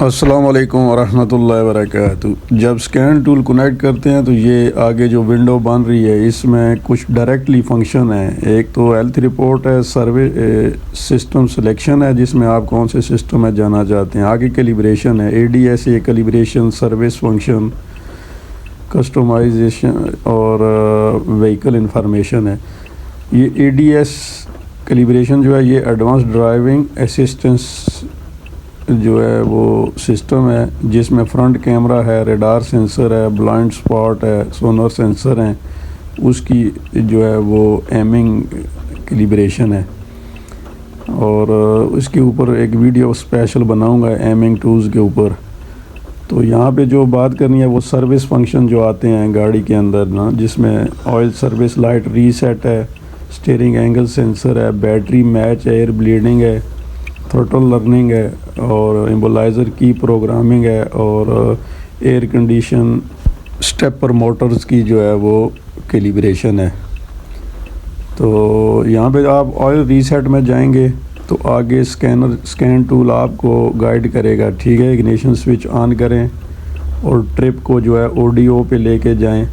अस्सलाम वालेकुम वरहमतुल्लाहि वबरकातुहू। जब स्कैन टूल कनेक्ट करते हैं तो ये आगे जो विंडो बन रही है इसमें कुछ डायरेक्टली फंक्शन है। एक तो हेल्थ रिपोर्ट है, सर्वे सिस्टम सिलेक्शन है जिसमें आप कौन से सिस्टम में जाना चाहते हैं। आगे कैलिब्रेशन है, ADSA calibration, service function, customization और व्हीकल इंफॉर्मेशन है। ये ADS कैलिब्रेशन जो है ये एडवांस ड्राइविंग असिस्टेंस जो है वो सिस्टम है जिसमें फ्रंट कैमरा है, रेडार सेंसर है, ब्लाइंड स्पॉट है, सोनर सेंसर हैं। उसकी जो है वो एमिंग कैलिब्रेशन है और उसके ऊपर एक वीडियो स्पेशल बनाऊंगा एमिंग टूल्स के ऊपर। तो यहाँ पे जो बात करनी है वो सर्विस फंक्शन जो आते हैं गाड़ी के अंदर ना, जिसमें ऑयल सर्विस लाइट रीसेट है, स्टीयरिंग एंगल सेंसर है, बैटरी मैच, एयर ब्लीडिंग है, थ्रोटल लर्निंग है और इम्बोलाइज़र की प्रोग्रामिंग है और एयर कंडीशन स्टेपर मोटर्स की जो है वो कैलिब्रेशन है। तो यहाँ पे आप ऑयल रीसेट में जाएंगे तो आगे स्कैन टूल आपको गाइड करेगा। ठीक है, इग्निशन स्विच ऑन करें और ट्रिप को जो है ODO पे लेके जाएं।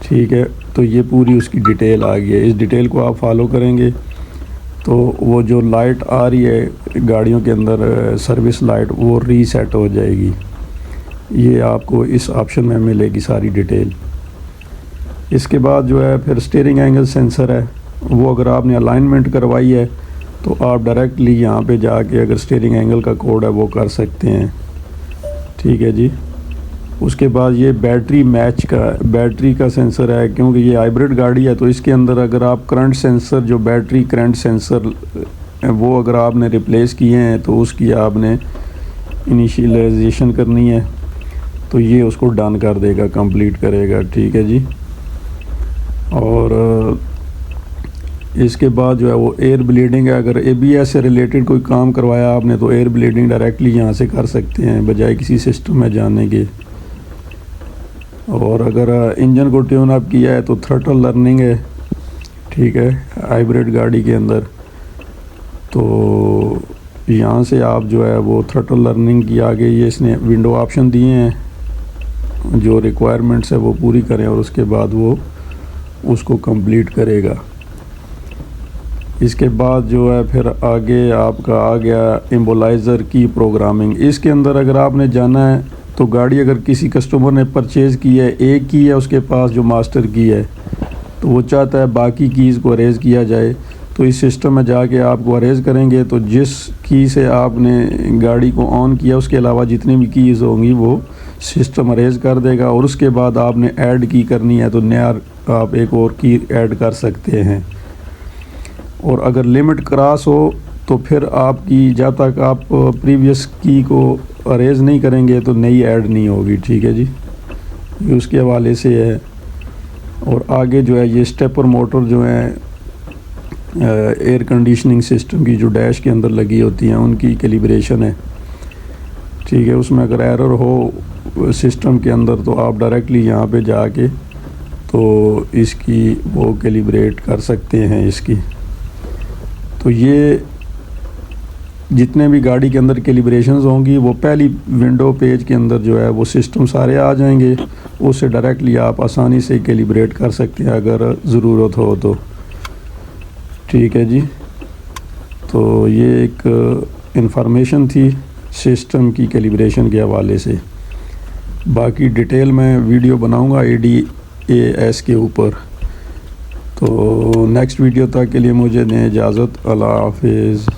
ठीक है, तो ये पूरी उसकी डिटेल आ गई है। इस डिटेल को आप फॉलो करेंगे तो वो जो लाइट आ रही है गाड़ियों के अंदर सर्विस लाइट वो रीसेट हो जाएगी। ये आपको इस ऑप्शन में मिलेगी सारी डिटेल। इसके बाद जो है फिर स्टीयरिंग एंगल सेंसर है, वो अगर आपने अलाइनमेंट करवाई है तो आप डायरेक्टली यहाँ पे जाके अगर स्टीयरिंग एंगल का कोड है वो कर सकते हैं। ठीक है जी। उसके बाद ये बैटरी का सेंसर है, क्योंकि ये हाइब्रिड गाड़ी है तो इसके अंदर अगर आप करंट सेंसर जो बैटरी करंट सेंसर वो अगर आपने रिप्लेस किए हैं तो उसकी आपने इनिशियलाइजेशन करनी है तो ये उसको डन कर देगा, कंप्लीट करेगा। ठीक है जी। और इसके बाद जो है वो एयर ब्लीडिंग है। अगर ABS से रिलेटेड कोई काम करवाया आपने तो एयर ब्लीडिंग डायरेक्टली यहाँ से कर सकते हैं बजाय किसी सिस्टम में जाने के। और अगर इंजन को ट्यून अप किया है तो थ्रोटल लर्निंग है। ठीक है, हाइब्रिड गाड़ी के अंदर तो यहाँ से आप जो है वो थ्रोटल लर्निंग की आगे ये इसने विंडो ऑप्शन दिए हैं, जो रिक्वायरमेंट्स है वो पूरी करें और उसके बाद वो उसको कंप्लीट करेगा। इसके बाद जो है फिर आगे आपका आ गया इम्बोलाइज़र की प्रोग्रामिंग। इसके अंदर अगर आपने जाना है तो गाड़ी अगर किसी कस्टमर ने परचेज़ की है, एक की है उसके पास जो मास्टर की है, तो वो चाहता है बाकी कीज़ को अरेज किया जाए, तो इस सिस्टम में जाके आपको अरेज करेंगे तो जिस की से आपने गाड़ी को ऑन किया उसके अलावा जितनी भी कीज़ होंगी वो सिस्टम अरेज कर देगा। और उसके बाद आपने ऐड की करनी है तो नया आप एक और की ऐड कर सकते हैं। और अगर लिमिट क्रॉस हो तो फिर आपकी जब तक आप प्रीवियस की को अरेज नहीं करेंगे तो नई ऐड नहीं होगी। ठीक है जी, ये उसके हवाले से है। और आगे जो है ये स्टेपर मोटर जो है एयर कंडीशनिंग सिस्टम की जो डैश के अंदर लगी होती हैं उनकी कैलिब्रेशन है। ठीक है, उसमें अगर एरर हो सिस्टम के अंदर तो आप डायरेक्टली यहाँ पे जाके तो इसकी वो कैलिब्रेट कर सकते हैं इसकी। तो ये जितने भी गाड़ी के अंदर कैलिब्रेशंस होंगी वो पहली विंडो पेज के अंदर जो है वो सिस्टम सारे आ जाएंगे, उससे डायरेक्टली आप आसानी से कैलिब्रेट कर सकते हैं अगर ज़रूरत हो तो। ठीक है जी। तो ये एक इंफॉर्मेशन थी सिस्टम की कैलिब्रेशन के हवाले से। बाकी डिटेल में वीडियो बनाऊंगा ADAS के ऊपर। तो नेक्स्ट वीडियो तक के लिए मुझे दें इजाज़त। अल्लाह हाफिज़।